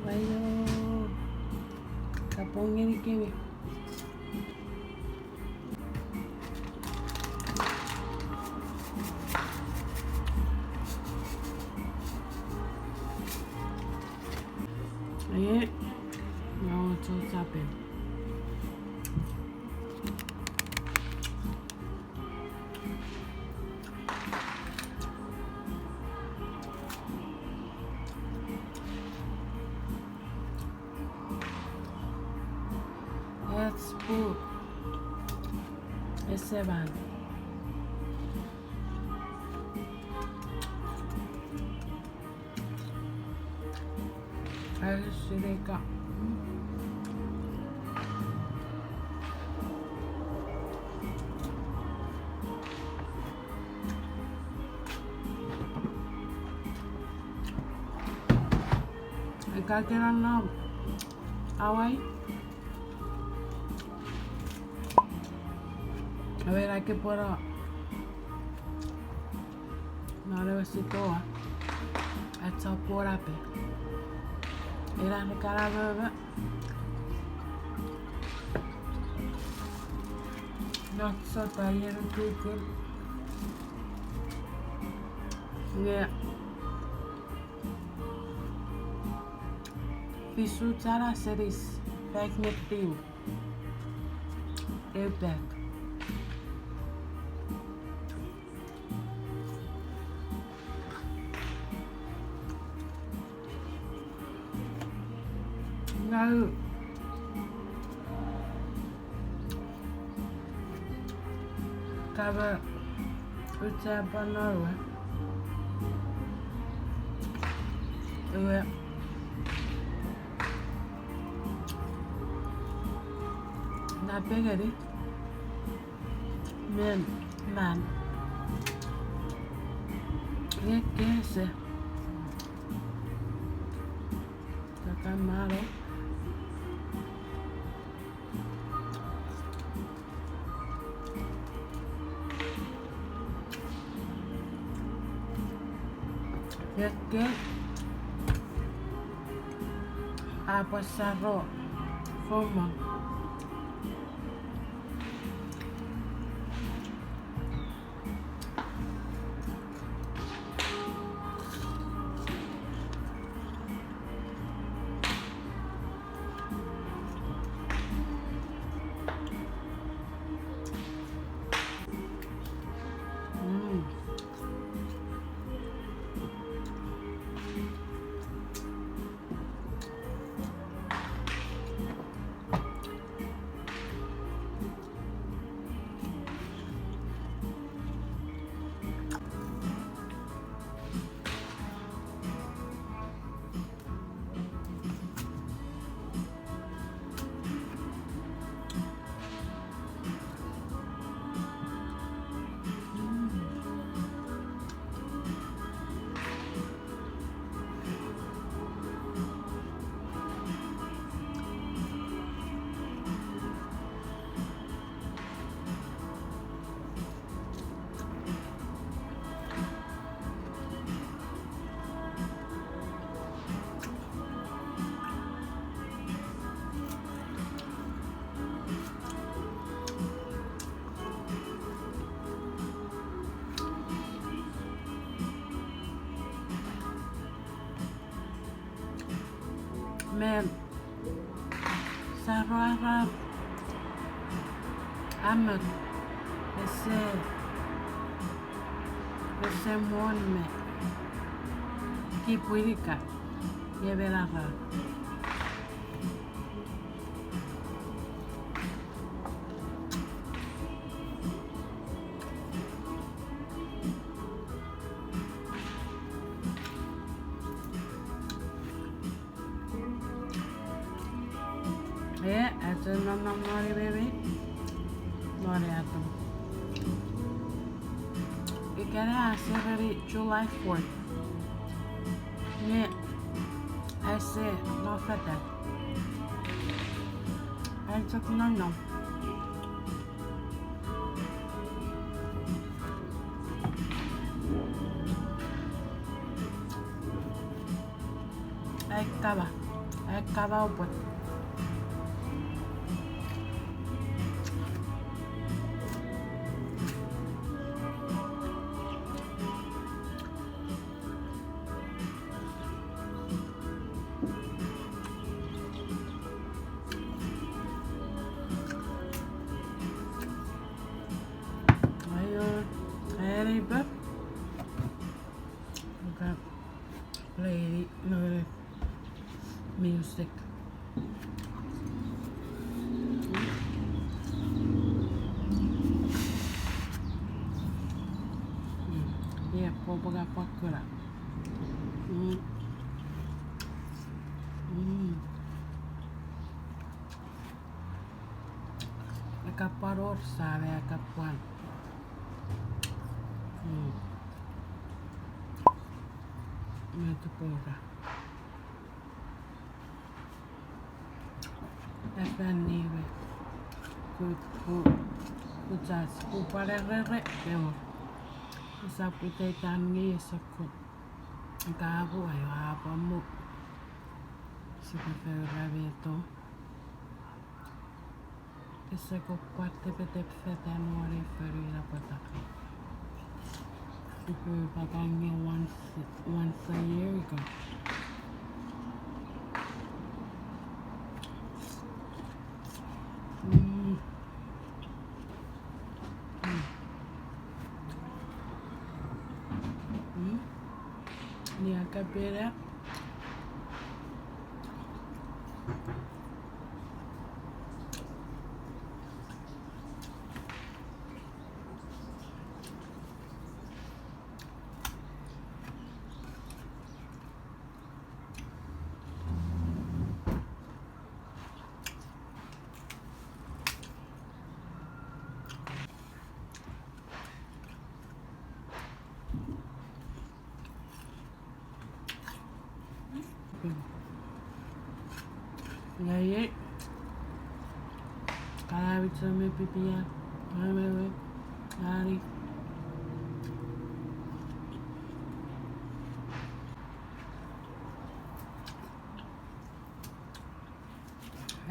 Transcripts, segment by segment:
Ayo, kapongnya di kiri. Ayo, mau capek. Let's put S7. 알수리가 가게랑 나 아와이 a ver a qué puedo no le besito a esta por ape era de cara bebé no so taller cooker yeah Fisu Tara series back with you back no cover ucha panarwa na pegari men man que se está malo es que a pasarlo como men Sarah Ahmed ese monme Kipurika Yeverara it's a no baby. Not at them. You gotta hacer July 4th. Yeah, I say no feta. I took no. Ahí estaba. Cada pues. But okay, play no music. Yeah, popoga pakura. Kaparor sabe a kapuan. Muito porra. Nive. Kutas kuparere pero sa putay tangi sa ko. Kaabo ay apa mo. Si preferito. Essa ko parte pete feta nuori ferira pataki. If we pagangi once a year ago. Ni a capire. Ngayon, kalawit sa may pipiya. Hari.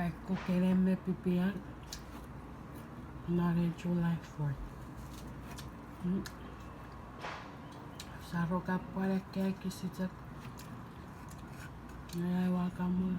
Ecco che l'MPPA Nare July 4th. Saro kapare kaya kisitsak. Naiwa kamu.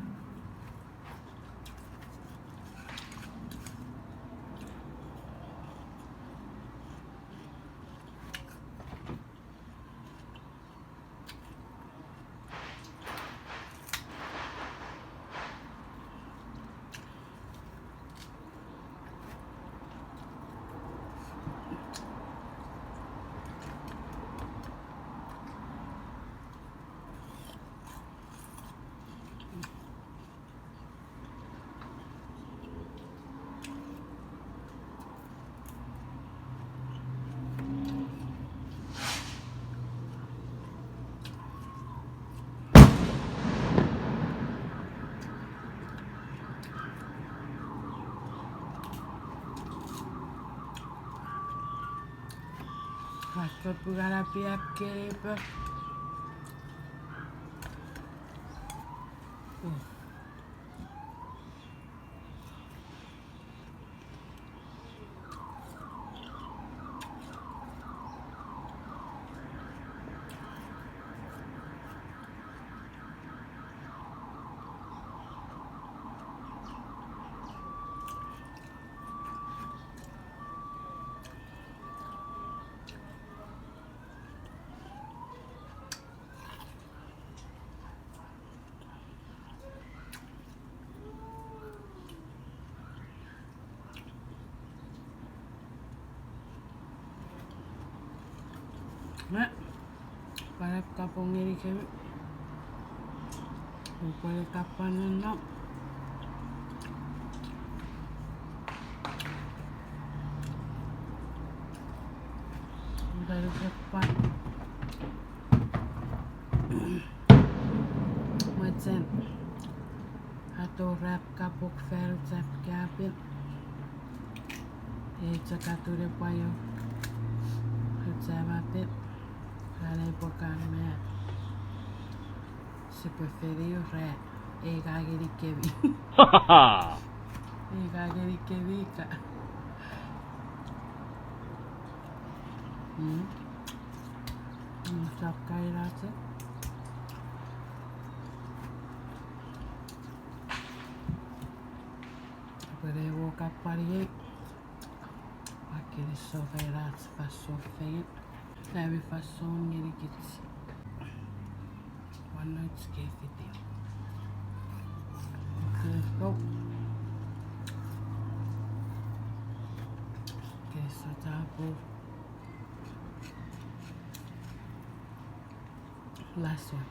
Faccio pure la piacere. Para kapong ini kami, upaya kapan nak? Dari kapan? Macam atau rap kapok fair zap kapit, cakatu de payo, zapapit. Para época me si preferido red Egageri kevi. Ha ha ha! Egageri kevika. Sakkairaatse. Podevo cappare. Aquele soveiraatse passou feio. Deve passou um irikitsi. One night skate. Okay, let's go. Okay, so double. Last one.